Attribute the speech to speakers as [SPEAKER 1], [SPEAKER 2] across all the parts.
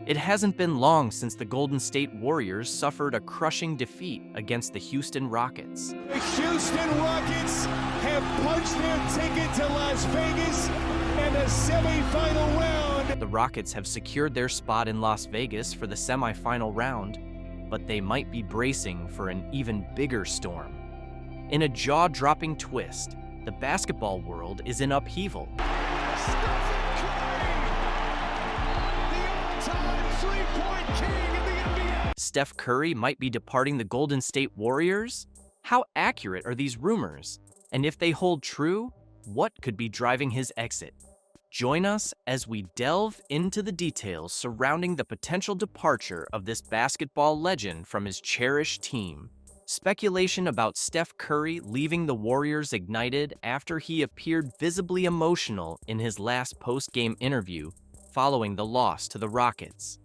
[SPEAKER 1] It hasn't been long since the Golden State Warriors suffered a crushing defeat against the Houston Rockets.
[SPEAKER 2] The Houston Rockets have punched their ticket to Las Vegas and the semifinal round.
[SPEAKER 1] The Rockets have secured their spot in Las Vegas for the semifinal round, but they might be bracing for an even bigger storm. In a jaw-dropping twist, the basketball world is in upheaval.
[SPEAKER 2] Steph Curry, the all-time three-point king in the NBA.
[SPEAKER 1] Steph Curry might be departing the Golden State Warriors? How accurate are these rumors? And if they hold true, what could be driving his exit? Join us as we delve into the details surrounding the potential departure of this basketball legend from his cherished team. Speculation about Steph Curry leaving the Warriors ignited after he appeared visibly emotional in his last post-game interview following the loss to the Rockets.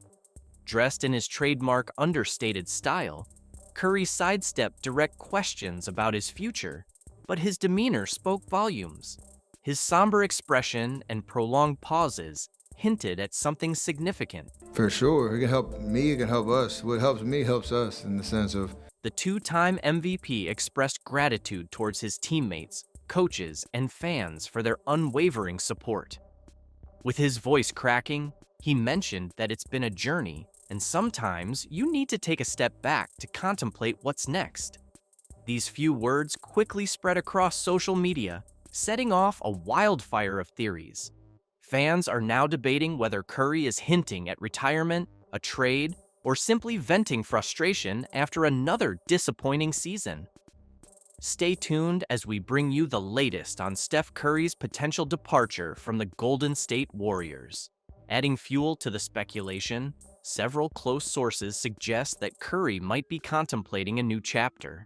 [SPEAKER 1] Dressed in his trademark understated style, Curry sidestepped direct questions about his future, but his demeanor spoke volumes. His somber expression and prolonged pauses hinted at something significant.
[SPEAKER 3] For sure, it can help me, it can help us. What helps me helps us in the sense of
[SPEAKER 1] The two-time MVP expressed gratitude towards his teammates, coaches, and fans for their unwavering support. With his voice cracking, he mentioned that it's been a journey, and sometimes you need to take a step back to contemplate what's next. These few words quickly spread across social media, setting off a wildfire of theories. Fans are now debating whether Curry is hinting at retirement, a trade, or simply venting frustration after another disappointing season. Stay tuned as we bring you the latest on Steph Curry's potential departure from the Golden State Warriors. Adding fuel to the speculation, several close sources suggest that Curry might be contemplating a new chapter.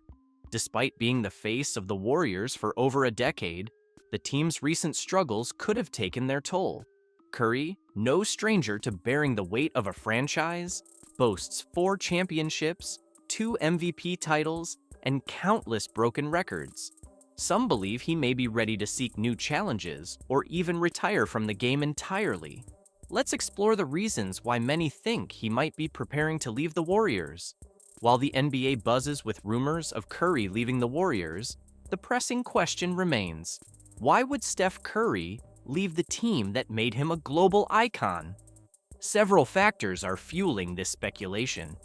[SPEAKER 1] Despite being the face of the Warriors for over a decade, the team's recent struggles could have taken their toll. Curry, no stranger to bearing the weight of a franchise, boasts 4 championships, 2 MVP titles, and countless broken records. Some believe he may be ready to seek new challenges or even retire from the game entirely. Let's explore the reasons why many think he might be preparing to leave the Warriors. While the NBA buzzes with rumors of Curry leaving the Warriors, the pressing question remains: why would Steph Curry leave the team that made him a global icon? Several factors are fueling this speculation.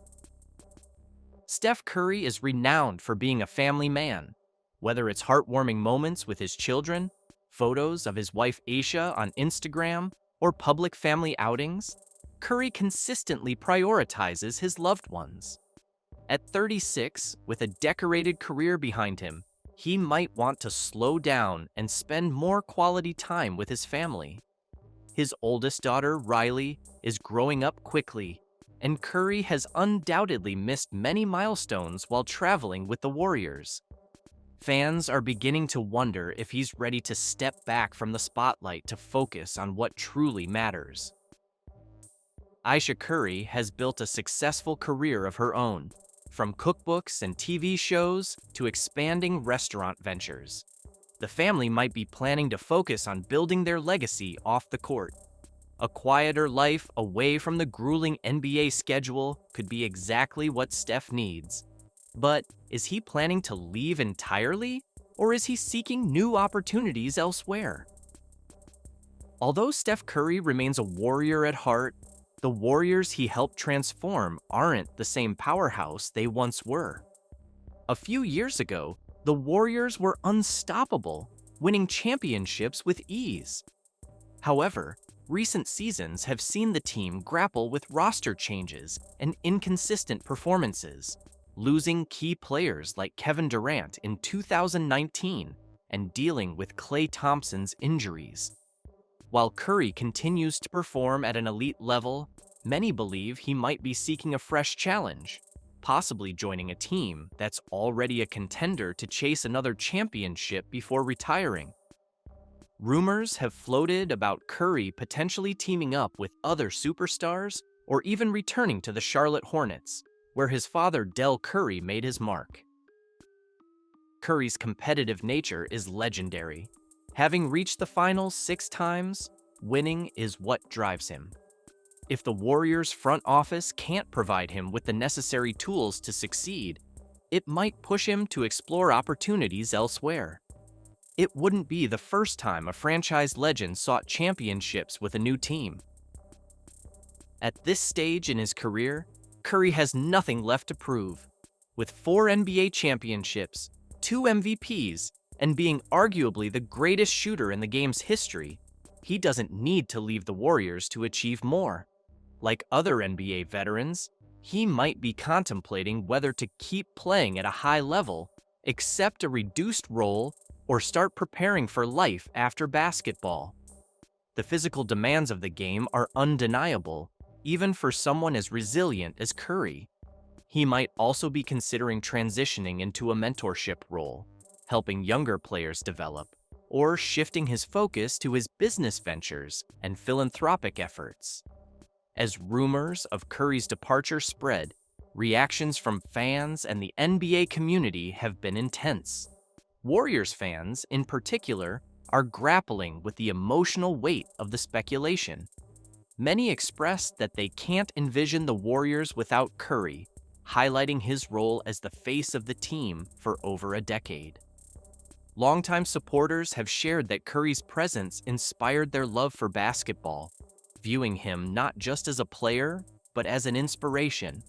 [SPEAKER 1] Steph Curry is renowned for being a family man. Whether it's heartwarming moments with his children, photos of his wife Aisha on Instagram, or public family outings, Curry consistently prioritizes his loved ones. At 36, with a decorated career behind him, he might want to slow down and spend more quality time with his family. His oldest daughter, Riley, is growing up quickly, and Curry has undoubtedly missed many milestones while traveling with the Warriors. Fans are beginning to wonder if he's ready to step back from the spotlight to focus on what truly matters. Aisha Curry has built a successful career of her own, from cookbooks and TV shows to expanding restaurant ventures. The family might be planning to focus on building their legacy off the court. A quieter life away from the grueling NBA schedule could be exactly what Steph needs. But is he planning to leave entirely, or is he seeking new opportunities elsewhere? Although Steph Curry remains a Warrior at heart, the Warriors he helped transform aren't the same powerhouse they once were. A few years ago, the Warriors were unstoppable, winning championships with ease. However, recent seasons have seen the team grapple with roster changes and inconsistent performances, losing key players like Kevin Durant in 2019 and dealing with Klay Thompson's injuries. While Curry continues to perform at an elite level, many believe he might be seeking a fresh challenge, possibly joining a team that's already a contender to chase another championship before retiring. Rumors have floated about Curry potentially teaming up with other superstars or even returning to the Charlotte Hornets, where his father Del Curry made his mark. Curry's competitive nature is legendary. Having reached the finals 6 times, winning is what drives him. If the Warriors' front office can't provide him with the necessary tools to succeed, it might push him to explore opportunities elsewhere. It wouldn't be the first time a franchise legend sought championships with a new team. At this stage in his career, Curry has nothing left to prove. With 4 NBA championships, 2 MVPs, and being arguably the greatest shooter in the game's history, he doesn't need to leave the Warriors to achieve more. Like other NBA veterans, he might be contemplating whether to keep playing at a high level, accept a reduced role, or start preparing for life after basketball. The physical demands of the game are undeniable, even for someone as resilient as Curry. He might also be considering transitioning into a mentorship role, helping younger players develop, or shifting his focus to his business ventures and philanthropic efforts. As rumors of Curry's departure spread, reactions from fans and the NBA community have been intense. Warriors fans, in particular, are grappling with the emotional weight of the speculation. Many expressed that they can't envision the Warriors without Curry, highlighting his role as the face of the team for over a decade. Longtime supporters have shared that Curry's presence inspired their love for basketball, viewing him not just as a player, but as an inspiration.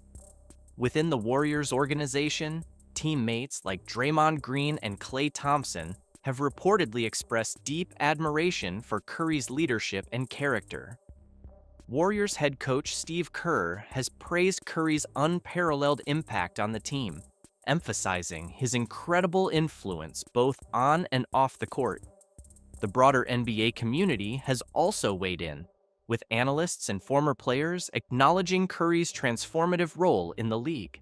[SPEAKER 1] Within the Warriors organization, teammates like Draymond Green and Klay Thompson have reportedly expressed deep admiration for Curry's leadership and character. Warriors head coach Steve Kerr has praised Curry's unparalleled impact on the team, emphasizing his incredible influence both on and off the court. The broader NBA community has also weighed in, with analysts and former players acknowledging Curry's transformative role in the league.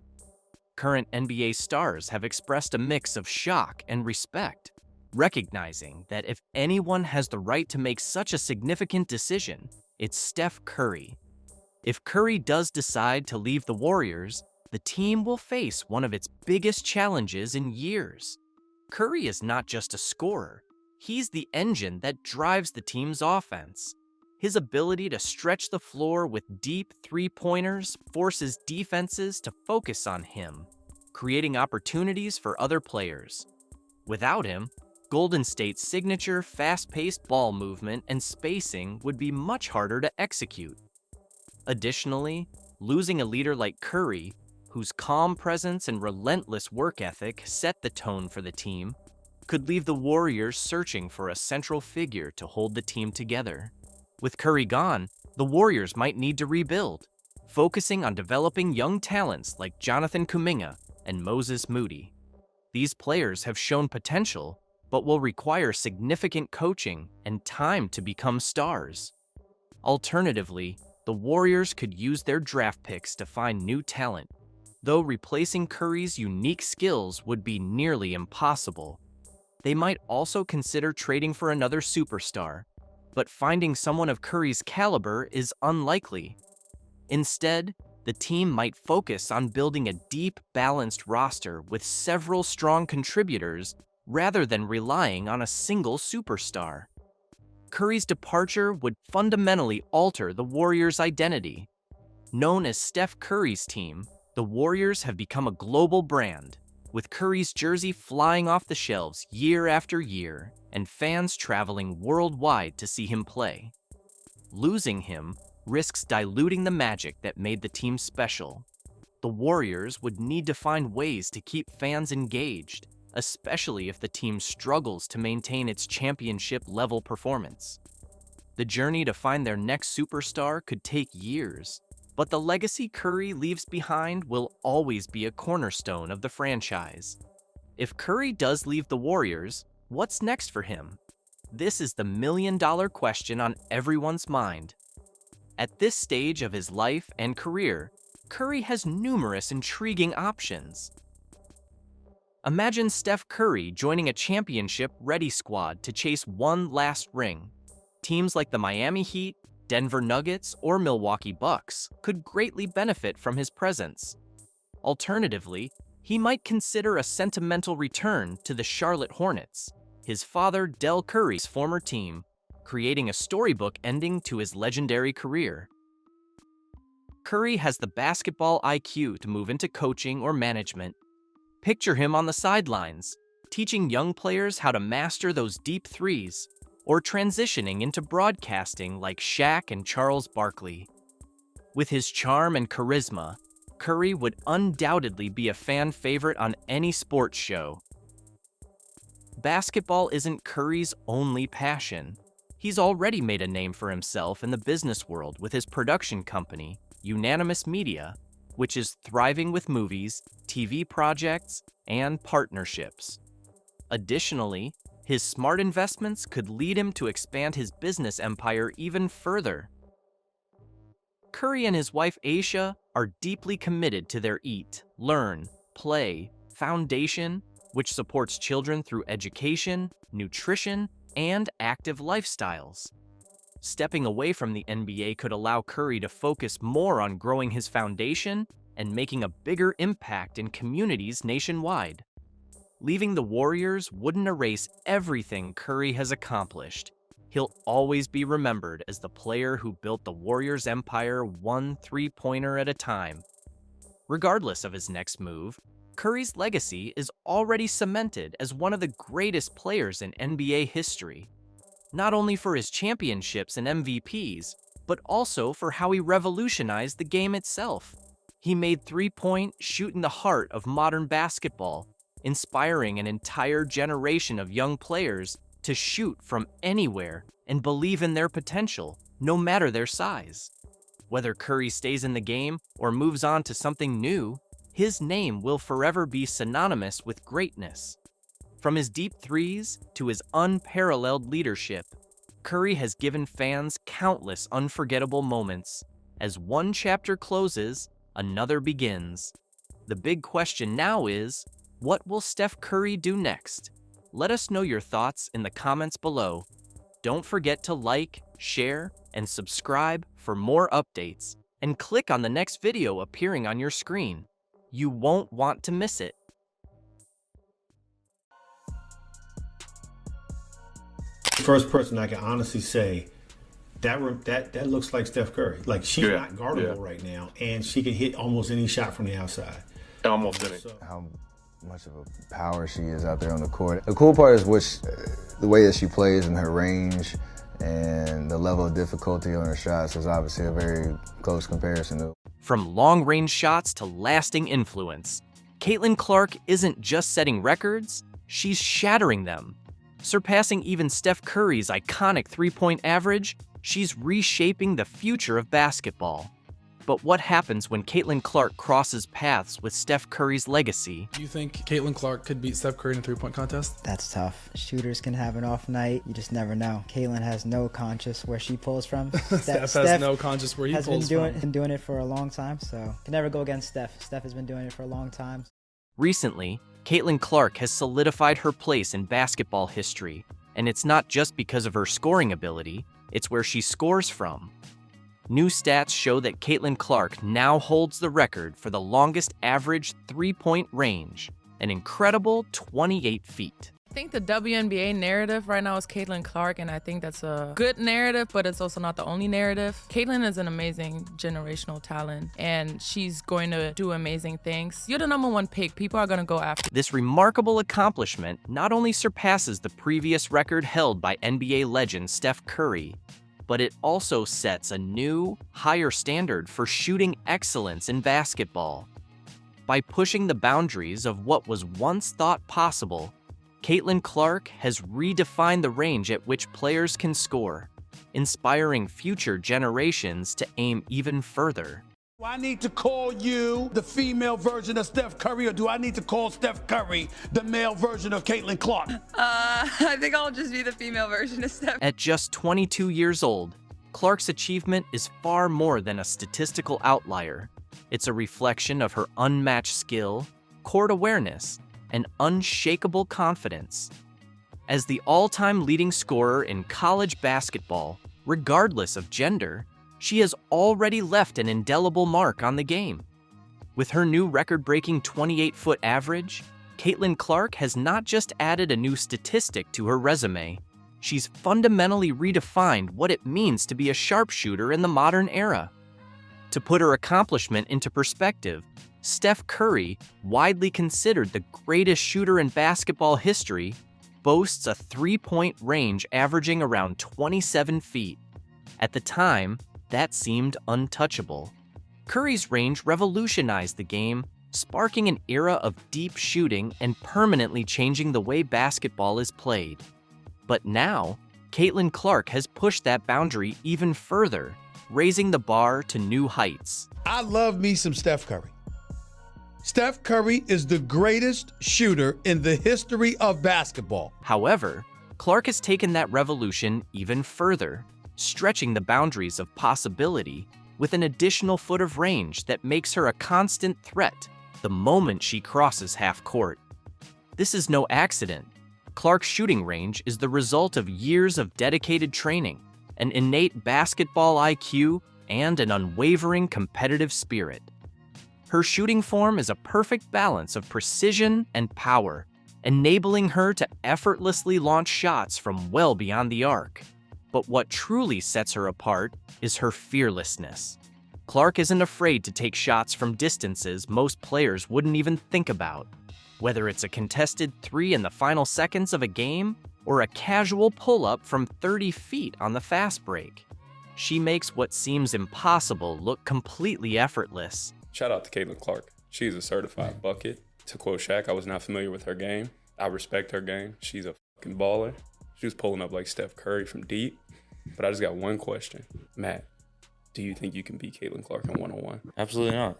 [SPEAKER 1] Current NBA stars have expressed a mix of shock and respect, recognizing that if anyone has the right to make such a significant decision, it's Steph Curry. If Curry does decide to leave the Warriors, the team will face one of its biggest challenges in years. Curry is not just a scorer, he's the engine that drives the team's offense. His ability to stretch the floor with deep three-pointers forces defenses to focus on him, creating opportunities for other players. Without him, Golden State's signature fast-paced ball movement and spacing would be much harder to execute. Additionally, losing a leader like Curry, whose calm presence and relentless work ethic set the tone for the team, could leave the Warriors searching for a central figure to hold the team together. With Curry gone, the Warriors might need to rebuild, focusing on developing young talents like Jonathan Kuminga and Moses Moody. These players have shown potential, but will require significant coaching and time to become stars. Alternatively, the Warriors could use their draft picks to find new talent, though replacing Curry's unique skills would be nearly impossible. They might also consider trading for another superstar, but finding someone of Curry's caliber is unlikely. Instead, the team might focus on building a deep, balanced roster with several strong contributors rather than relying on a single superstar. Curry's departure would fundamentally alter the Warriors' identity. Known as Steph Curry's team, the Warriors have become a global brand, with Curry's jersey flying off the shelves year after year and fans traveling worldwide to see him play. Losing him risks diluting the magic that made the team special. The Warriors would need to find ways to keep fans engaged, especially if the team struggles to maintain its championship-level performance. The journey to find their next superstar could take years, but the legacy Curry leaves behind will always be a cornerstone of the franchise. If Curry does leave the Warriors, what's next for him? This is the million-dollar question on everyone's mind. At this stage of his life and career, Curry has numerous intriguing options. Imagine Steph Curry joining a championship-ready squad to chase one last ring. Teams like the Miami Heat, Denver Nuggets, or Milwaukee Bucks could greatly benefit from his presence. Alternatively, he might consider a sentimental return to the Charlotte Hornets, his father Del Curry's former team, creating a storybook ending to his legendary career. Curry has the basketball IQ to move into coaching or management. Picture him on the sidelines, teaching young players how to master those deep threes, or transitioning into broadcasting like Shaq and Charles Barkley. With his charm and charisma, Curry would undoubtedly be a fan favorite on any sports show. Basketball isn't Curry's only passion. He's already made a name for himself in the business world with his production company, Unanimous Media, which is thriving with movies, TV projects, and partnerships. Additionally, his smart investments could lead him to expand his business empire even further. Curry and his wife Aisha are deeply committed to their Eat, Learn, Play foundation, which supports children through education, nutrition, and active lifestyles. Stepping away from the NBA could allow Curry to focus more on growing his foundation and making a bigger impact in communities nationwide. Leaving the Warriors wouldn't erase everything Curry has accomplished. He'll always be remembered as the player who built the Warriors' empire one three-pointer at a time. Regardless of his next move, Curry's legacy is already cemented as one of the greatest players in NBA history, not only for his championships and MVPs, but also for how he revolutionized the game itself. He made three-point shooting the heart of modern basketball, inspiring an entire generation of young players to shoot from anywhere and believe in their potential, no matter their size. Whether Curry stays in the game or moves on to something new, his name will forever be synonymous with greatness. From his deep threes to his unparalleled leadership, Curry has given fans countless unforgettable moments. As one chapter closes, another begins. The big question now is, what will Steph Curry do next? Let us know your thoughts in the comments below. Don't forget to like, share, and subscribe for more updates, and click on the next video appearing on your screen. You won't want to miss it.
[SPEAKER 4] First person I can honestly say that looks like Steph Curry. Like she's not guardable right now, and she can hit almost any shot from the outside.
[SPEAKER 5] Almost any.
[SPEAKER 3] How much of a power she is out there on the court. The cool part is the way that she plays and her range and the level of difficulty on her shots is obviously a very close comparison.
[SPEAKER 1] From long-range shots to lasting influence, Caitlin Clark isn't just setting records, she's shattering them. Surpassing even Steph Curry's iconic three-point average, she's reshaping the future of basketball. But what happens when Caitlin Clark crosses paths with Steph Curry's legacy?
[SPEAKER 6] Do you think Caitlin Clark could beat Steph Curry in a three-point contest?
[SPEAKER 7] That's tough. Shooters can have an off night. You just never know. Caitlin has no conscience where she pulls from.
[SPEAKER 6] Steph has no conscience where he pulls from.
[SPEAKER 7] Been doing it for a long time, so can never go against Steph. Steph has been doing it for a long time.
[SPEAKER 1] Recently, Caitlin Clark has solidified her place in basketball history, and it's not just because of her scoring ability, it's where she scores from. New stats show that Caitlin Clark now holds the record for the longest average three-point range, an incredible 28 feet.
[SPEAKER 8] I think the WNBA narrative right now is Caitlin Clark, and I think that's a good narrative, but it's also not the only narrative. Caitlin is an amazing generational talent, and she's going to do amazing things. You're the #1 pick. People are going to go after.
[SPEAKER 1] This remarkable accomplishment not only surpasses the previous record held by NBA legend Steph Curry, but it also sets a new, higher standard for shooting excellence in basketball. By pushing the boundaries of what was once thought possible, Caitlin Clark has redefined the range at which players can score, inspiring future generations to aim even further.
[SPEAKER 9] Do I need to call you the female version of Steph Curry, or do I need to call Steph Curry the male version of Caitlin Clark?
[SPEAKER 10] I think I'll just be the female version of Steph.
[SPEAKER 1] At just 22 years old, Clark's achievement is far more than a statistical outlier. It's a reflection of her unmatched skill, court awareness, and unshakable confidence. As the all-time leading scorer in college basketball, regardless of gender, she has already left an indelible mark on the game. With her new record-breaking 28-foot average, Caitlin Clark has not just added a new statistic to her resume, she's fundamentally redefined what it means to be a sharpshooter in the modern era. To put her accomplishment into perspective, Steph Curry, widely considered the greatest shooter in basketball history, boasts a three-point range averaging around 27 feet. At the time, that seemed untouchable. Curry's range revolutionized the game, sparking an era of deep shooting and permanently changing the way basketball is played. But now, Caitlin Clark has pushed that boundary even further, raising the bar to new heights.
[SPEAKER 9] I love me some Steph Curry. Steph Curry is the greatest shooter in the history of basketball.
[SPEAKER 1] However, Clark has taken that revolution even further, stretching the boundaries of possibility with an additional foot of range that makes her a constant threat the moment she crosses half court. This is no accident. Clark's shooting range is the result of years of dedicated training, an innate basketball IQ, and an unwavering competitive spirit. Her shooting form is a perfect balance of precision and power, enabling her to effortlessly launch shots from well beyond the arc. But what truly sets her apart is her fearlessness. Clark isn't afraid to take shots from distances most players wouldn't even think about. Whether it's a contested three in the final seconds of a game or a casual pull-up from 30 feet on the fast break, she makes what seems impossible look completely effortless.
[SPEAKER 5] Shout out to Caitlin Clark. She's a certified bucket. To quote Shaq, I was not familiar with her game. I respect her game. She's a fucking baller. She was pulling up like Steph Curry from deep. But I just got one question. Matt, do you think you can beat Caitlin Clark in one-on-one?
[SPEAKER 11] Absolutely not.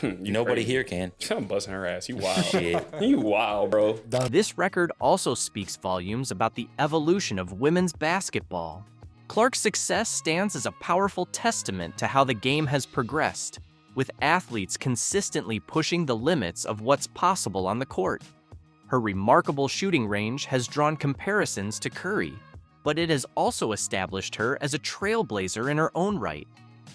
[SPEAKER 11] Nobody here can.
[SPEAKER 5] I'm busting her ass. You wild. Shit. You wild, bro.
[SPEAKER 1] This record also speaks volumes about the evolution of women's basketball. Clark's success stands as a powerful testament to how the game has progressed, with athletes consistently pushing the limits of what's possible on the court. Her remarkable shooting range has drawn comparisons to Curry, but it has also established her as a trailblazer in her own right,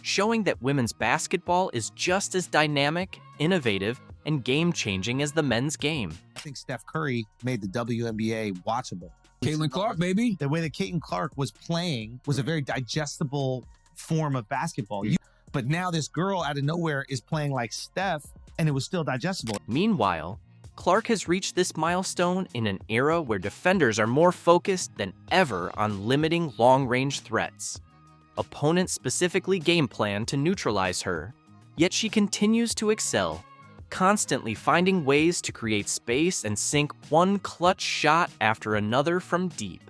[SPEAKER 1] showing that women's basketball is just as dynamic, innovative, and game-changing as the men's game.
[SPEAKER 12] I think Steph Curry made the WNBA watchable.
[SPEAKER 13] Caitlin Clark, baby.
[SPEAKER 12] The way that Caitlin Clark was playing was a very digestible form of basketball. But now this girl out of nowhere is playing like Steph, and it was still digestible.
[SPEAKER 1] Meanwhile, Clark has reached this milestone in an era where defenders are more focused than ever on limiting long-range threats. Opponents specifically game plan to neutralize her, yet she continues to excel, constantly finding ways to create space and sink one clutch shot after another from deep.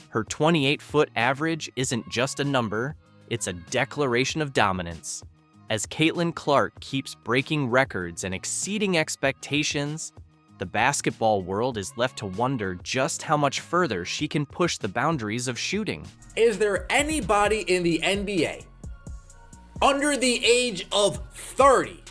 [SPEAKER 1] Her 28-foot average isn't just a number, it's a declaration of dominance. As Caitlin Clark keeps breaking records and exceeding expectations, the basketball world is left to wonder just how much further she can push the boundaries of shooting.
[SPEAKER 14] Is there anybody in the NBA under the age of 30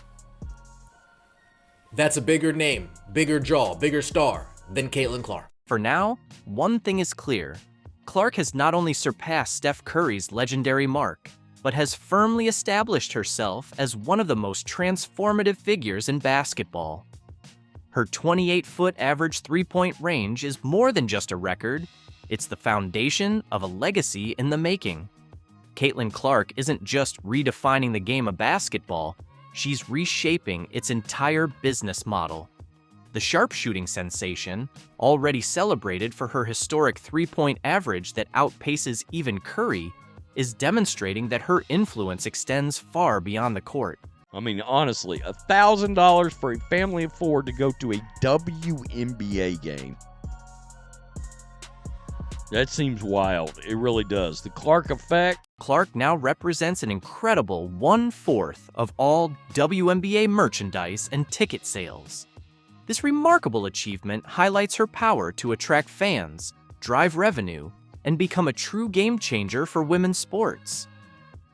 [SPEAKER 14] that's a bigger name, bigger jaw, bigger star than Caitlin Clark?
[SPEAKER 1] For now, one thing is clear. Clark has not only surpassed Steph Curry's legendary mark, but has firmly established herself as one of the most transformative figures in basketball. Her 28-foot average three-point range is more than just a record, it's the foundation of a legacy in the making. Caitlin Clark isn't just redefining the game of basketball, she's reshaping its entire business model. The sharpshooting sensation, already celebrated for her historic three-point average that outpaces even Curry, is demonstrating that her influence extends far beyond the court.
[SPEAKER 15] I mean, honestly, $1,000 for a family of four to go to a WNBA game. That seems wild. It really does. The Clark effect.
[SPEAKER 1] Clark now represents an incredible 1/4 of all WNBA merchandise and ticket sales. This remarkable achievement highlights her power to attract fans, drive revenue, and become a true game changer for women's sports.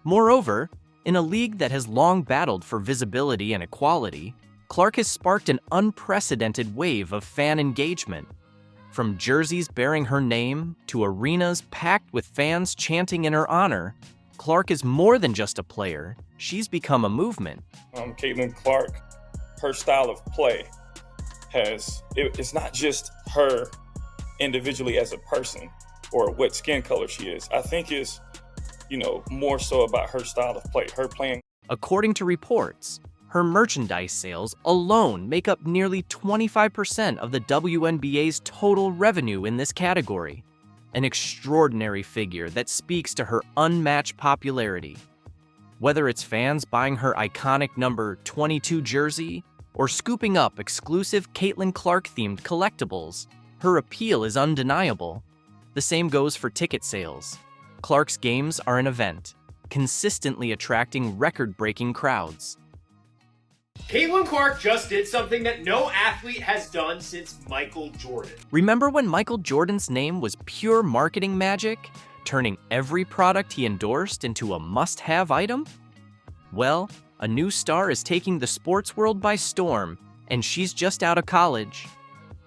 [SPEAKER 1] Moreover, in a league that has long battled for visibility and equality, Clark has sparked an unprecedented wave of fan engagement. From jerseys bearing her name to arenas packed with fans chanting in her honor, Clark is more than just a player. She's become a movement.
[SPEAKER 16] Caitlin Clark, her style of play it's not just her individually as a person or what skin color she is. I think it's more so about her style of play, her playing.
[SPEAKER 1] According to reports, her merchandise sales alone make up nearly 25% of the WNBA's total revenue in this category, an extraordinary figure that speaks to her unmatched popularity. Whether it's fans buying her iconic number 22 jersey or scooping up exclusive Caitlin Clark-themed collectibles, her appeal is undeniable. The same goes for ticket sales. Clark's games are an event, consistently attracting record-breaking crowds.
[SPEAKER 13] Caitlin Clark just did something that no athlete has done since Michael Jordan.
[SPEAKER 1] Remember when Michael Jordan's name was pure marketing magic, turning every product he endorsed into a must-have item? Well, a new star is taking the sports world by storm, and she's just out of college.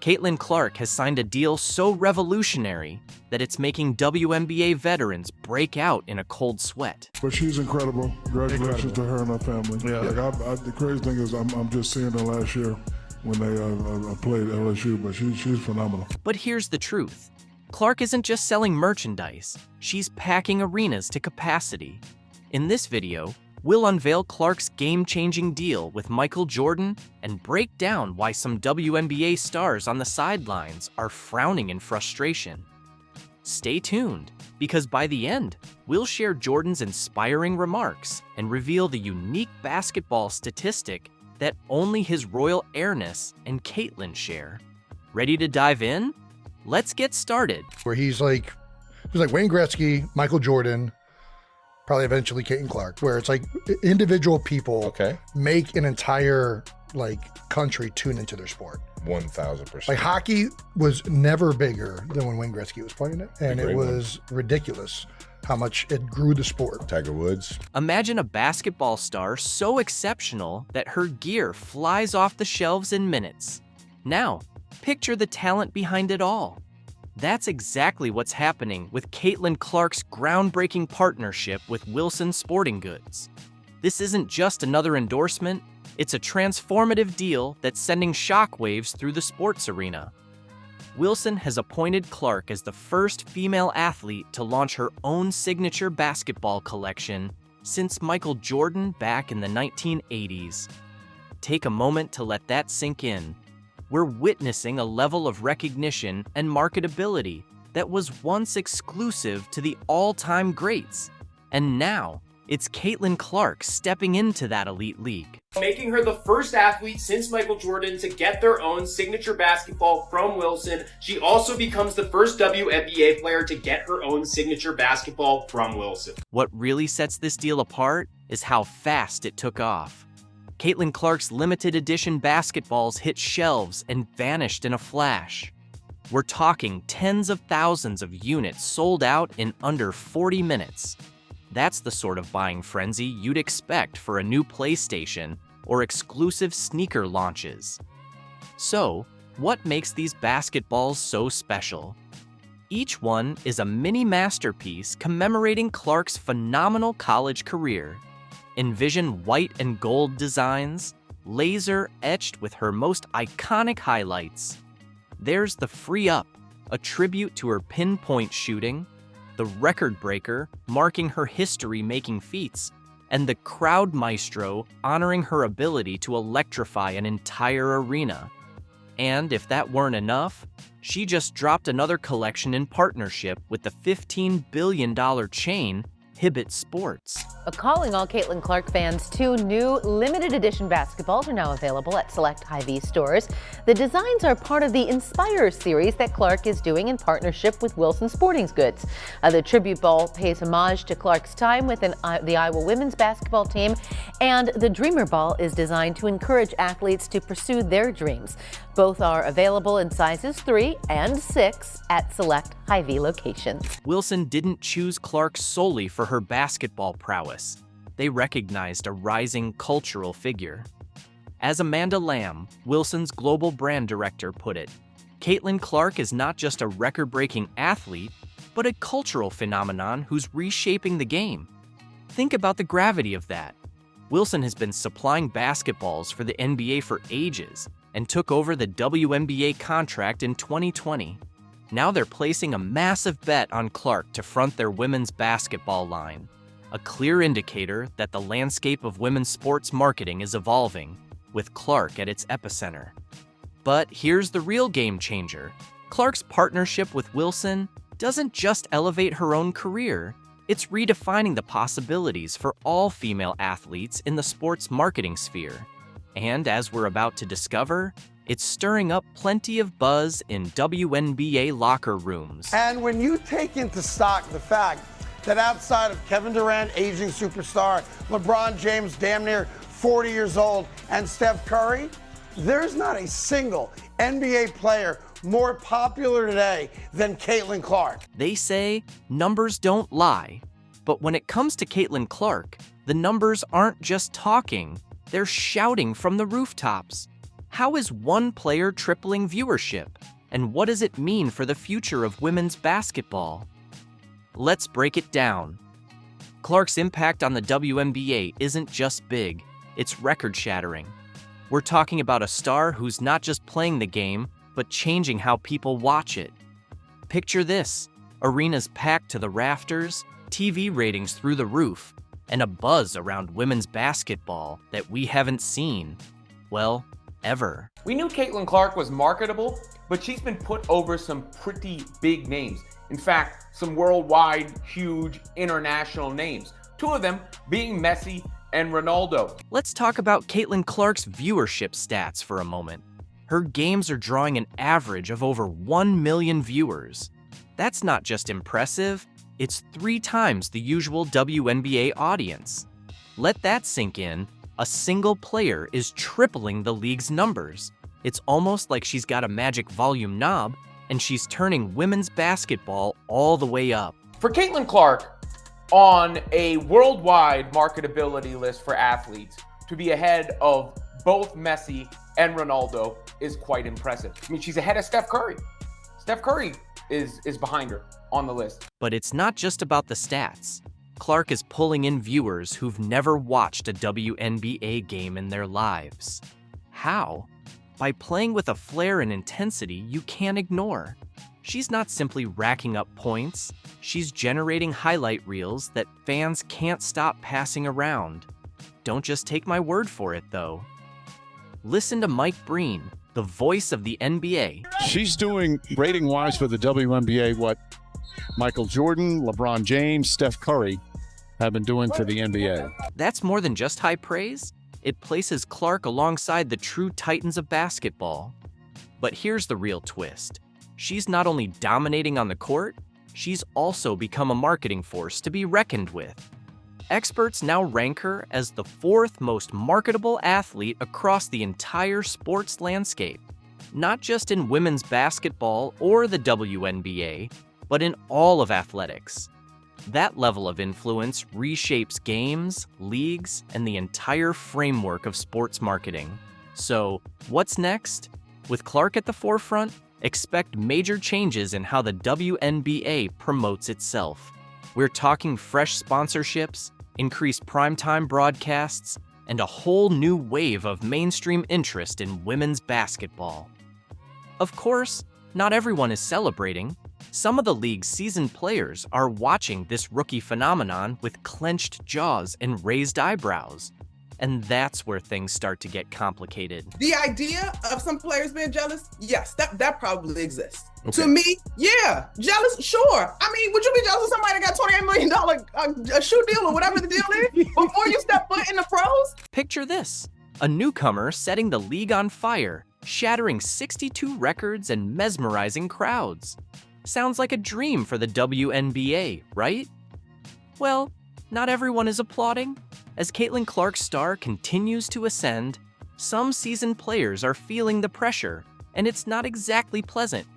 [SPEAKER 1] Caitlin Clark has signed a deal so revolutionary that it's making WNBA veterans break out in a cold sweat.
[SPEAKER 17] But she's incredible. Congratulations to her and her family. Yeah. The crazy thing is I'm just seeing her last year when they played LSU, but she's phenomenal.
[SPEAKER 1] But here's the truth. Clark isn't just selling merchandise. She's packing arenas to capacity. In this video, we'll unveil Clark's game-changing deal with Michael Jordan and break down why some WNBA stars on the sidelines are frowning in frustration. Stay tuned, because by the end, we'll share Jordan's inspiring remarks and reveal the unique basketball statistic that only his royal airness and Caitlin share. Ready to dive in? Let's get started.
[SPEAKER 18] Where he's like Wayne Gretzky, Michael Jordan, probably eventually Caitlin Clark, where it's like individual people make an entire country tune into their sport.
[SPEAKER 19] 1,000%.
[SPEAKER 18] Like hockey was never bigger than when Wayne Gretzky was playing it, and it was ridiculous how much it grew the sport.
[SPEAKER 19] Tiger Woods.
[SPEAKER 1] Imagine a basketball star so exceptional that her gear flies off the shelves in minutes. Now, picture the talent behind it all. That's exactly what's happening with Caitlin Clark's groundbreaking partnership with Wilson Sporting Goods. This isn't just another endorsement, it's a transformative deal that's sending shockwaves through the sports arena. Wilson has appointed Clark as the first female athlete to launch her own signature basketball collection since Michael Jordan back in the 1980s. Take a moment to let that sink in. We're witnessing a level of recognition and marketability that was once exclusive to the all-time greats. And now, it's Caitlin Clark stepping into that elite league.
[SPEAKER 13] Making her the first athlete since Michael Jordan to get their own signature basketball from Wilson. She also becomes the first WNBA player to get her own signature basketball from Wilson.
[SPEAKER 1] What really sets this deal apart is how fast it took off. Caitlin Clark's limited edition basketballs hit shelves and vanished in a flash. We're talking tens of thousands of units sold out in under 40 minutes. That's the sort of buying frenzy you'd expect for a new PlayStation or exclusive sneaker launches. So, what makes these basketballs so special? Each one is a mini masterpiece commemorating Clark's phenomenal college career. Envision white and gold designs, laser etched with her most iconic highlights. There's the Free Up, a tribute to her pinpoint shooting, the Record Breaker, marking her history-making feats, and the Crowd Maestro, honoring her ability to electrify an entire arena. And if that weren't enough, she just dropped another collection in partnership with the $15 billion chain Hibbett Sports.
[SPEAKER 20] Calling all Caitlin Clark fans, 2 new limited edition basketballs are now available at select Hy-Vee stores. The designs are part of the Inspire series that Clark is doing in partnership with Wilson Sporting Goods. The tribute ball pays homage to Clark's time with the Iowa women's basketball team, and the Dreamer Ball is designed to encourage athletes to pursue their dreams. Both are available in sizes 3 and 6 at select Hy-Vee locations.
[SPEAKER 1] Wilson didn't choose Clark solely for her basketball prowess. They recognized a rising cultural figure. As Amanda Lamb, Wilson's global brand director, put it, Caitlin Clark is not just a record-breaking athlete, but a cultural phenomenon who's reshaping the game. Think about the gravity of that. Wilson has been supplying basketballs for the NBA for ages and took over the WNBA contract in 2020. Now they're placing a massive bet on Clark to front their women's basketball line. a clear indicator that the landscape of women's sports marketing is evolving, with Clark at its epicenter. But here's the real game changer. Clark's partnership with Wilson doesn't just elevate her own career, it's redefining the possibilities for all female athletes in the sports marketing sphere. And as we're about to discover, it's stirring up plenty of buzz in WNBA locker rooms.
[SPEAKER 19] And when you take into stock the fact that outside of Kevin Durant, aging superstar, LeBron James, damn near 40 years old, and Steph Curry, there's not a single NBA player more popular today than Caitlin Clark.
[SPEAKER 1] They say numbers don't lie, but when it comes to Caitlin Clark, the numbers aren't just talking, they're shouting from the rooftops. How is one player tripling viewership, and what does it mean for the future of women's basketball? Let's break it down. Clark's impact on the WNBA isn't just big, it's record-shattering. We're talking about a star who's not just playing the game, but changing how people watch it. Picture this, arenas packed to the rafters, TV ratings through the roof, and a buzz around women's basketball that we haven't seen, well, ever.
[SPEAKER 21] We knew Caitlin Clark was marketable, but she's been put over some pretty big names. In fact, some worldwide, huge, international names. Two of them being Messi and Ronaldo.
[SPEAKER 1] Let's talk about Caitlin Clark's viewership stats for a moment. Her games are drawing an average of over 1 million viewers. That's not just impressive, it's 3 times the usual WNBA audience. Let that sink in. A single player is tripling the league's numbers. It's almost like she's got a magic volume knob, and she's turning women's basketball all the way up.
[SPEAKER 21] For Caitlin Clark, on a worldwide marketability list for athletes, to be ahead of both Messi and Ronaldo is quite impressive. I mean, she's ahead of Steph Curry. Steph Curry is behind her on the list.
[SPEAKER 1] But it's not just about the stats. Clark is pulling in viewers who've never watched a WNBA game in their lives. How? By playing with a flair and intensity you can't ignore. She's not simply racking up points, she's generating highlight reels that fans can't stop passing around. Don't just take my word for it, though. Listen to Mike Breen, the voice of the NBA.
[SPEAKER 22] She's doing rating-wise for the WNBA what Michael Jordan, LeBron James, Steph Curry have been doing for the NBA.
[SPEAKER 1] That's more than just high praise. It places Clark alongside the true titans of basketball. But here's the real twist. She's not only dominating on the court, she's also become a marketing force to be reckoned with. Experts now rank her as the 4th most marketable athlete across the entire sports landscape, not just in women's basketball or the WNBA, but in all of athletics. That level of influence reshapes games, leagues, and the entire framework of sports marketing. So, what's next? With Clark at the forefront, expect major changes in how the WNBA promotes itself. We're talking fresh sponsorships, increased primetime broadcasts, and a whole new wave of mainstream interest in women's basketball. Of course, not everyone is celebrating. Some of the league's seasoned players are watching this rookie phenomenon with clenched jaws and raised eyebrows. And that's where things start to get complicated.
[SPEAKER 23] The idea of some players being jealous, yes, that probably exists.
[SPEAKER 22] Okay.
[SPEAKER 23] To me, yeah, jealous, sure. I mean, would you be jealous of somebody that got $28 million a shoe deal or whatever the deal is before you step foot in the pros?
[SPEAKER 1] Picture this, a newcomer setting the league on fire, shattering 62 records and mesmerizing crowds. Sounds like a dream for the WNBA, right? Well, not everyone is applauding. As Caitlin Clark's star continues to ascend, some seasoned players are feeling the pressure, and it's not exactly pleasant.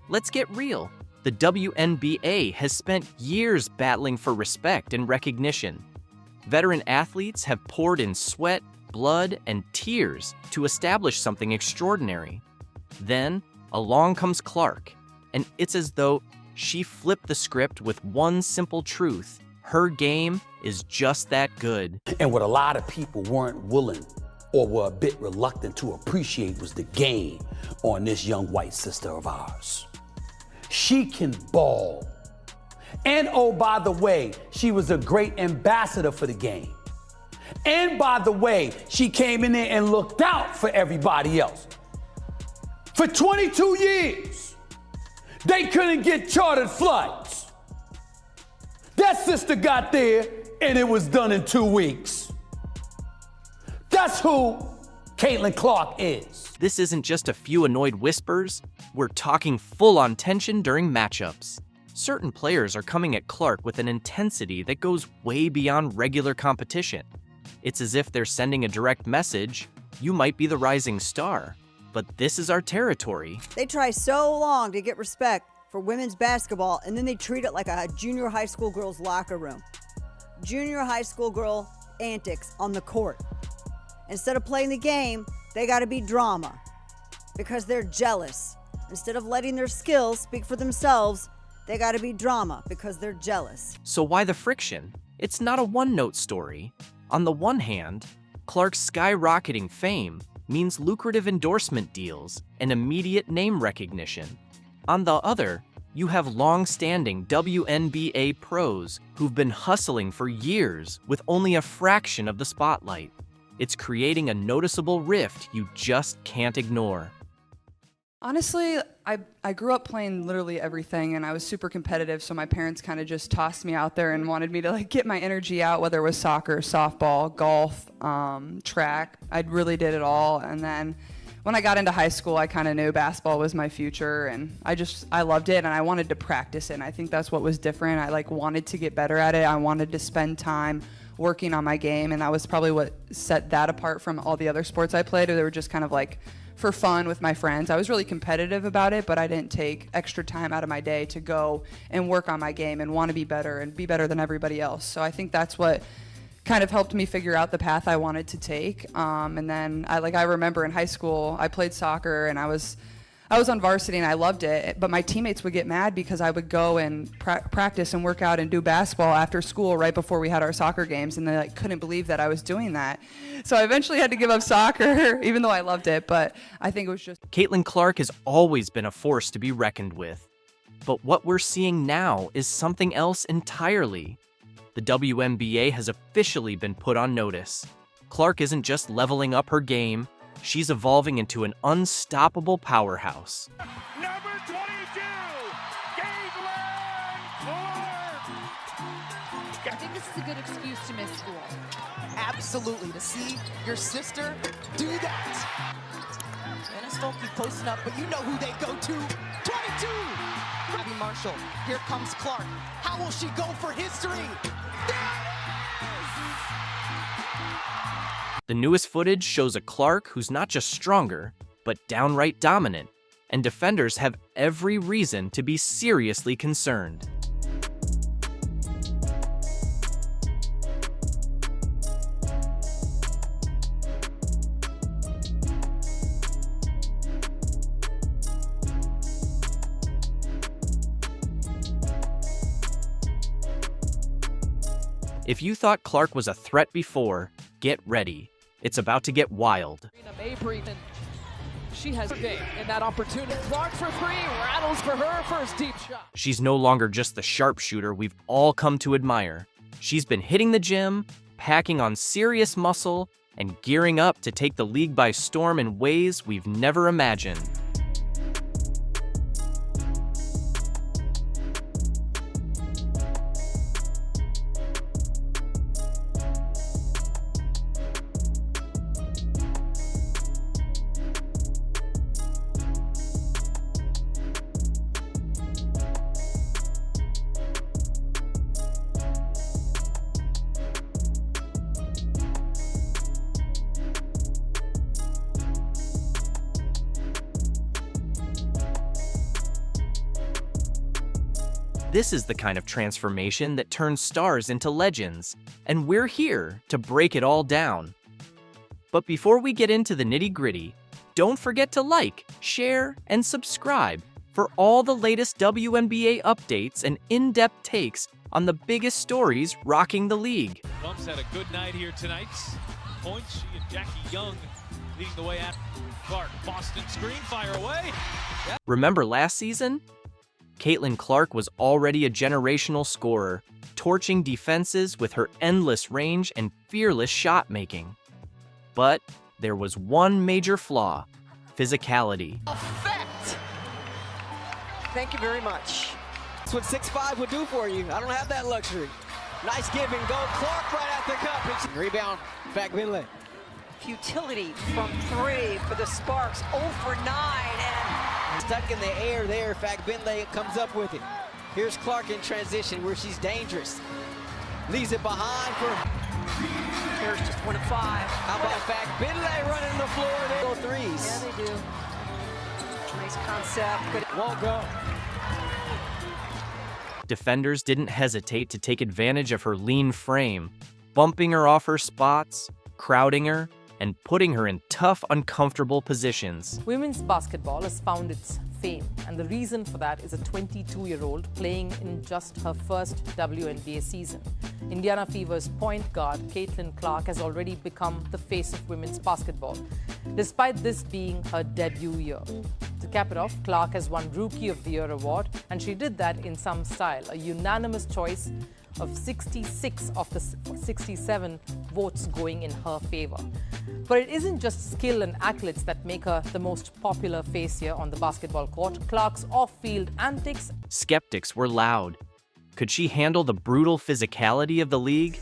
[SPEAKER 1] Let's get real. The WNBA has spent years battling for respect and recognition. Veteran athletes have poured in sweat, blood, and tears to establish something extraordinary. Then, along comes Clark, and it's as though she flipped the script with one simple truth. Her game is just that good.
[SPEAKER 24] And what a lot of people weren't willing or were a bit reluctant to appreciate was the game on this young white sister of ours. She can ball And oh, by the way, she was a great ambassador for the game. And by the way, she came in there and looked out for everybody else. For 22 years, they couldn't get chartered flights. That sister got there and it was done in 2 weeks. That's who Caitlin Clark is.
[SPEAKER 1] This isn't just a few annoyed whispers. We're talking full-on tension during matchups. Certain players are coming at Clark with an intensity that goes way beyond regular competition. It's as if they're sending a direct message, you might be the rising star, but this is our territory.
[SPEAKER 2] They try so long to get respect for women's basketball, and then they treat it like a junior high school girl's locker room. Junior high school girl antics on the court. Instead of playing the game, they gotta be drama because they're jealous. Instead of letting their skills speak for themselves, they gotta be drama because they're jealous.
[SPEAKER 1] So why the friction? It's not a one-note story. On the one hand, Clark's skyrocketing fame means lucrative endorsement deals and immediate name recognition. On the other, you have long-standing WNBA pros who've been hustling for years with only a fraction of the spotlight. It's creating a noticeable rift you just can't ignore.
[SPEAKER 10] Honestly, I grew up playing literally everything, and I was super competitive, so my parents kind of just tossed me out there and wanted me to like get my energy out, whether it was soccer, softball, golf, track. I really did it all. And then when I got into high school, I kind of knew basketball was my future, and I loved it, and I wanted to practice it, and I think that's what was different. I wanted to get better at it. I wanted to spend time working on my game, and that was probably what set that apart from all the other sports I played. They were just kind of like for fun with my friends. I was really competitive about it, but I didn't take extra time out of my day to go and work on my game and want to be better and be better than everybody else. So I think that's what kind of helped me figure out the path I wanted to take. And then I remember in high school, I played soccer and I was on varsity and I loved it, but my teammates would get mad because I would go and practice and work out and do basketball after school right before we had our soccer games, and they couldn't believe that I was doing that. So I eventually had to give up soccer, even though I loved it, but I think it was just...
[SPEAKER 1] Caitlin Clark has always been a force to be reckoned with. But what we're seeing now is something else entirely. The WNBA has officially been put on notice. Clark isn't just leveling up her game, she's evolving into an unstoppable powerhouse.
[SPEAKER 3] Number 22, Caitlin Clark!
[SPEAKER 4] I think this is a good excuse to miss school. Absolutely, to see your sister do that. Dennis don't keep posting up, but you know who they go to. 22! Robbie Marshall, here comes Clark. How will she go for history?
[SPEAKER 1] The newest footage shows a Clark who's not just stronger, but downright dominant, and defenders have every reason to be seriously concerned. If you thought Clark was a threat before, get ready. It's about to get wild.
[SPEAKER 4] She has big in that opportunity. Clark for three, rattles for her first deep shot.
[SPEAKER 1] She's no longer just the sharpshooter we've all come to admire. She's been hitting the gym, packing on serious muscle, and gearing up to take the league by storm in ways we've never imagined. This is the kind of transformation that turns stars into legends, and we're here to break it all down. But before we get into the nitty-gritty, don't forget to like, share, and subscribe for all the latest WNBA updates and in-depth takes on the biggest stories rocking the league.
[SPEAKER 3] Bumps had a good night here tonight. Points, she and Jackie Young leading the way after Clark. Boston screen, fire away.
[SPEAKER 1] Remember last season? Caitlin Clark was already a generational scorer, torching defenses with her endless range and fearless shot making. But there was one major flaw: physicality.
[SPEAKER 6] Effect! Thank you very much. That's what 6'5" would do for you. I don't have that luxury. Nice give and go. Clark right at the cup. Rebound, Fagbinley.
[SPEAKER 7] Futility from 3 for the Sparks. 0 for 9. And
[SPEAKER 6] stuck in the air there. Fagbinley comes up with it. Here's Clark in transition where she's dangerous. Leaves it behind for...
[SPEAKER 7] There's just 1 of 5.
[SPEAKER 6] How about Fagbinley running the floor? They go threes.
[SPEAKER 7] Yeah, they do. Nice concept, but it won't go.
[SPEAKER 1] Defenders didn't hesitate to take advantage of her lean frame, bumping her off her spots, crowding her, and putting her in tough, uncomfortable positions.
[SPEAKER 8] Women's basketball has found its fame, and the reason for that is a 22-year-old playing in just her first WNBA season. Indiana Fever's point guard, Caitlin Clark, has already become the face of women's basketball, despite this being her debut year. To cap it off, Clark has won Rookie of the Year award, and she did that in some style, a unanimous choice of 66 of the 67 votes going in her favor. But it isn't just skill and accolades that make her the most popular face here on the basketball court. Clark's off-field antics.
[SPEAKER 1] Skeptics were loud. Could she handle the brutal physicality of the league?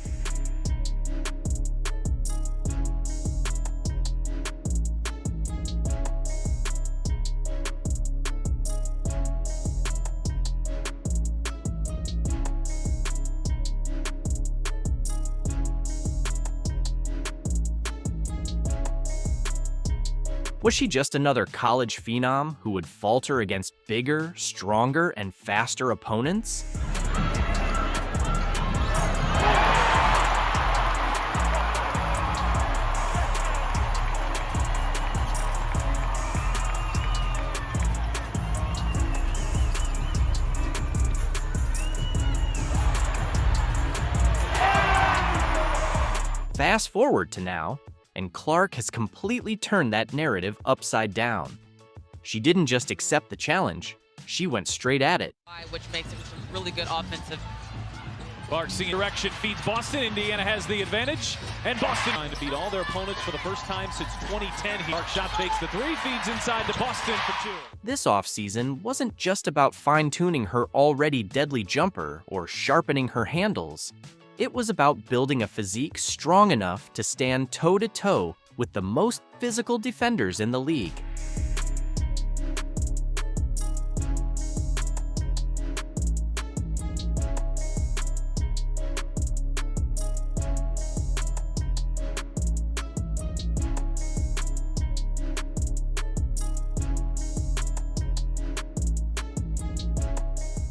[SPEAKER 1] Was she just another college phenom who would falter against bigger, stronger, and faster opponents? Fast forward to now, and Clark has completely turned that narrative upside down. She didn't just accept the challenge, she went straight at it.
[SPEAKER 9] Which makes it a really good offensive.
[SPEAKER 3] Clark seeing direction, feeds Boston. Indiana has the advantage, and Boston trying to beat all their opponents for the first time since 2010. Clark shot fakes the 3, feeds inside to Boston for 2.
[SPEAKER 1] This offseason wasn't just about fine-tuning her already deadly jumper or sharpening her handles. It was about building a physique strong enough to stand toe-to-toe with the most physical defenders in the league.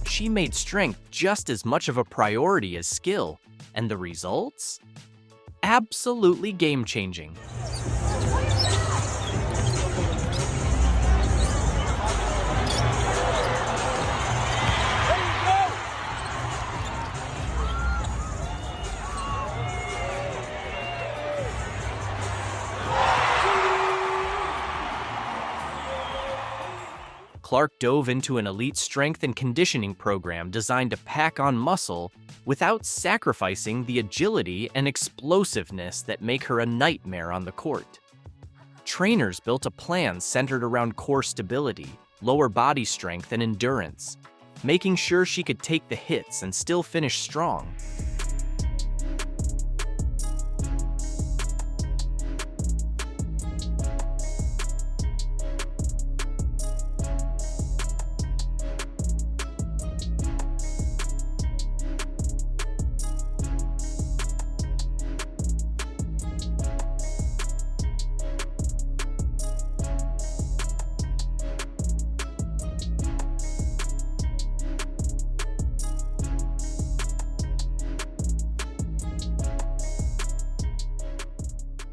[SPEAKER 1] She made strength just as much of a priority as skill. And the results? Absolutely game-changing. Clark dove into an elite strength and conditioning program designed to pack on muscle without sacrificing the agility and explosiveness that make her a nightmare on the court. Trainers built a plan centered around core stability, lower body strength, and endurance, making sure she could take the hits and still finish strong.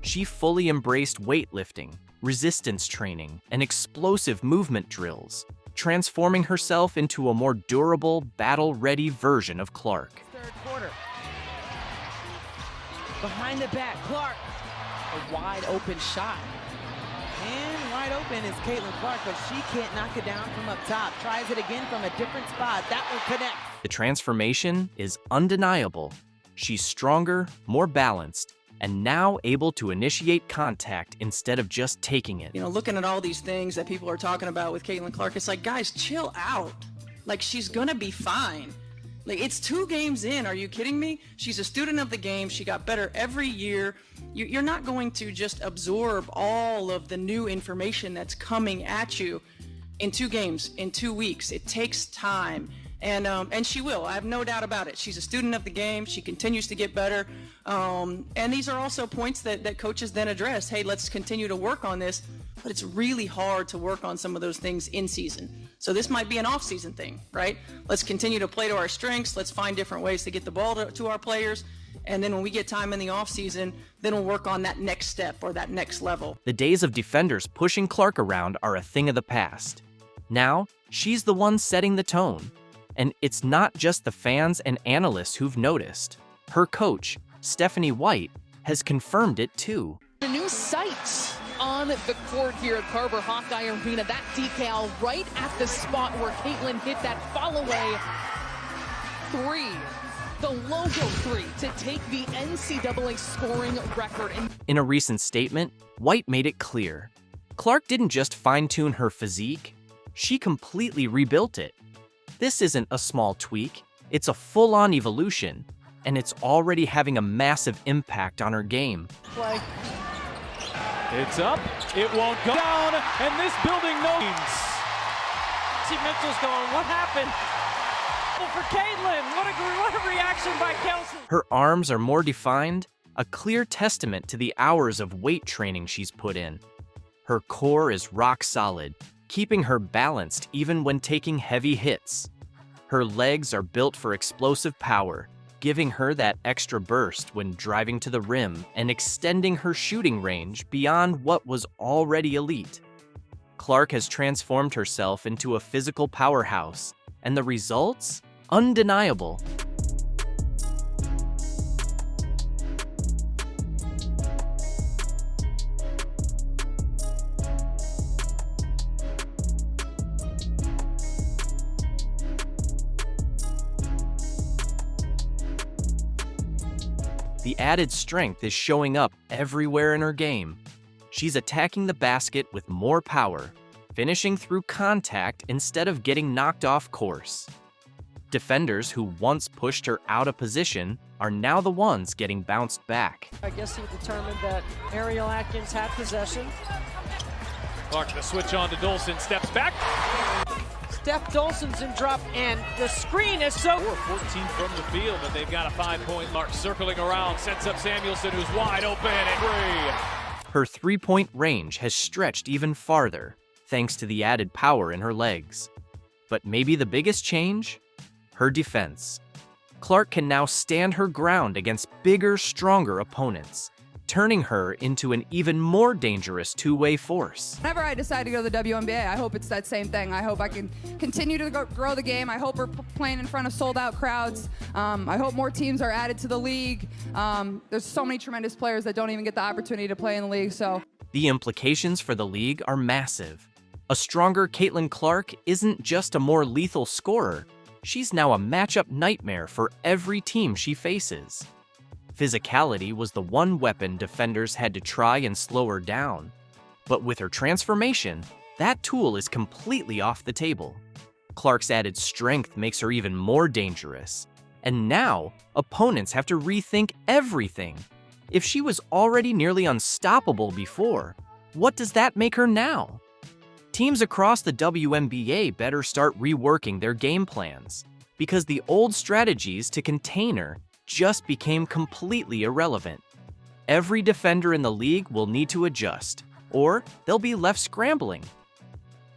[SPEAKER 1] She fully embraced weightlifting, resistance training, and explosive movement drills, transforming herself into a more durable, battle-ready version of Clark.
[SPEAKER 6] Third quarter. Behind the back, Clark. A wide open shot. And wide
[SPEAKER 4] wide open is Caitlin Clark, but she can't knock it down from up top. Tries it again from a different spot. That one connects.
[SPEAKER 1] The transformation is undeniable. She's stronger, more balanced, and now able to initiate contact instead of just taking it.
[SPEAKER 5] You know, looking at all these things that people are talking about with Caitlin Clark, it's like, guys, chill out. Like, she's gonna be fine. Like, it's 2 games in. Are you kidding me? She's a student of the game. She got better every year. You're not going to just absorb all of the new information that's coming at you in 2 games, in 2 weeks. It takes time. And she will. I have no doubt about it. She's a student of the game. She continues to get better. And these are also points that coaches then address. Hey, let's continue to work on this. But it's really hard to work on some of those things in season. So this might be an off-season thing, right? Let's continue to play to our strengths. Let's find different ways to get the ball to our players. And then when we get time in the off-season, then we'll work on that next step or that next level.
[SPEAKER 1] The days of defenders pushing Clark around are a thing of the past. Now, she's the one setting the tone. And it's not just the fans and analysts who've noticed. Her coach, Stephanie White, has confirmed it too.
[SPEAKER 11] A new sight on the court here at Carver Hawkeye Arena. That decal right at the spot where Caitlin hit that follow-away 3. The logo 3 to take the NCAA scoring record.
[SPEAKER 1] In a recent statement, White made it clear. Clark didn't just fine-tune her physique, she completely rebuilt it. This isn't a small tweak, it's a full-on evolution, and it's already having a massive impact on her game.
[SPEAKER 3] Play. It's up, it won't go down, and this building knows.
[SPEAKER 12] See Mitchell's going, what happened? Well, for Caitlin, what a reaction by Kelsey.
[SPEAKER 1] Her arms are more defined, a clear testament to the hours of weight training she's put in. Her core is rock solid, keeping her balanced even when taking heavy hits. Her legs are built for explosive power, giving her that extra burst when driving to the rim and extending her shooting range beyond what was already elite. Clark has transformed herself into a physical powerhouse, and the results? Undeniable. The added strength is showing up everywhere in her game. She's attacking the basket with more power, finishing through contact instead of getting knocked off course. Defenders who once pushed her out of position are now the ones getting bounced back.
[SPEAKER 12] I guess he determined that Ariel Atkins had possession.
[SPEAKER 3] Clark, the switch on to Dolson, steps back.
[SPEAKER 12] Steph Dolson's in drop, and the screen is so...
[SPEAKER 3] 14 from the field, but they've got a 5-point mark circling around. Sets up Samuelson, who's wide open and free.
[SPEAKER 1] Her three-point range has stretched even farther, thanks to the added power in her legs. But maybe the biggest change? Her defense. Clark can now stand her ground against bigger, stronger opponents, turning her into an even more dangerous two-way force.
[SPEAKER 10] Whenever I decide to go to the WNBA, I hope it's that same thing. I hope I can continue to grow the game. I hope we're playing in front of sold-out crowds. I hope more teams are added to the league. There's so many tremendous players that don't even get the opportunity to play in the league, so.
[SPEAKER 1] The implications for the league are massive. A stronger Caitlin Clark isn't just a more lethal scorer. She's now a matchup nightmare for every team she faces. Physicality was the one weapon defenders had to try and slow her down. But with her transformation, that tool is completely off the table. Clark's added strength makes her even more dangerous. And now, opponents have to rethink everything. If she was already nearly unstoppable before, what does that make her now? Teams across the WNBA better start reworking their game plans, because the old strategies to contain her just became completely irrelevant. Every defender in the league will need to adjust, or they'll be left scrambling,